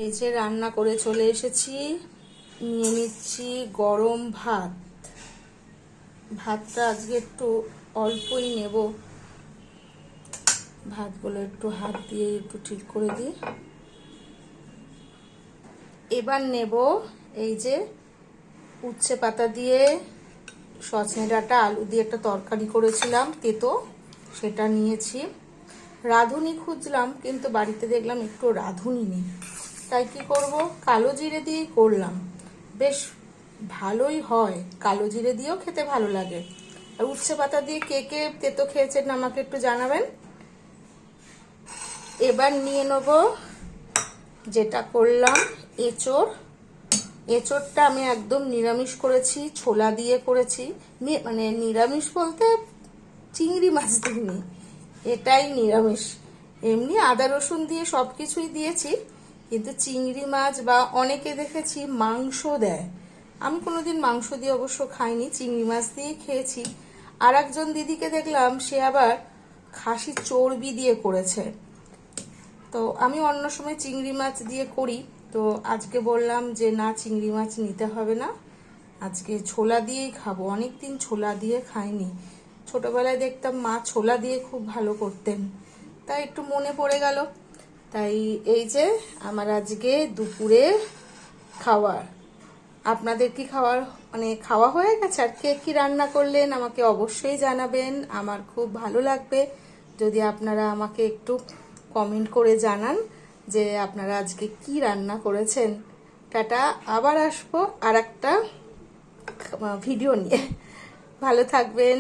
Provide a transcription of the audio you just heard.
এই যে রান্না করে চলে এসেছি, নিয়ে নিচ্ছি গরম ভাত। ভাতটা আজকে একটু অল্পই নেব, ভাতগুলো একটু হাত দিয়ে একটু ঠিক করে দিই। এবার নেব এই যে উচ্ছে পাতা দিয়ে সজনে ডাঁটা আলু দিয়ে একটা তরকারি করেছিলাম তেতো, সেটা নিয়েছি। রাঁধুনি খুঁজলাম কিন্তু বাড়িতে দেখলাম একটু রাঁধুনি নেই, তাই কি করব, কালো জিরে দিয়েই করলাম। বেশ ভালোই হয়, কালো জিরে দিয়েও খেতে ভালো লাগে। আর উচ্ছে পাতা দিয়ে কে কে তেতো খেয়েছেন আমাকে একটু জানাবেন। এবার নিয়ে নেব যেটা করলাম এঁচোড়। এঁচোড়টা আমি একদম নিরামিষ করেছি, ছোলা দিয়ে করেছি। মানে নিরামিষ বলতে চিংড়ি মাছ দিইনি, এটাই নিরামিষ। এমনি আদা রসুন দিয়ে সব কিছুই দিয়েছি, কিন্তু চিংড়ি মাছ বা অনেকে দেখেছি মাংস দেয়, আমি কোনোদিন মাংস দিয়ে অবশ্য খাইনি, চিংড়ি মাছ দিয়ে খেয়েছি। আর একজন দিদিকে দেখলাম সে আবার খাসির চর্বি দিয়ে করেছে। তো আমি অন্য সময় চিংড়ি মাছ দিয়ে করি, তো আজকে বললাম যে না, চিংড়ি মাছ নিতে হবে না, আজকে ছোলা দিয়েই খাবো। অনেকদিন ছোলা দিয়ে খাইনি, ছোটবেলায় দেখতাম মা ছোলা দিয়ে খুব ভালো করতেন, তাই একটু মনে পড়ে গেল। তাই এই যে আমার আজকে দুপুরে খাওয়ার। আপনাদের কি খাওয়া হয়ে গেছে? আর কে কি রান্না করলেন আমাকে অবশ্যই জানাবেন, আমার খুব ভালো লাগবে যদি আপনারা আমাকে একটু কমেন্ট করে জানান যে আপনারা আজকে কি রান্না করেছেন। টাটা, আবার আসবো আর একটা ভিডিও নিয়ে। ভালো থাকবেন।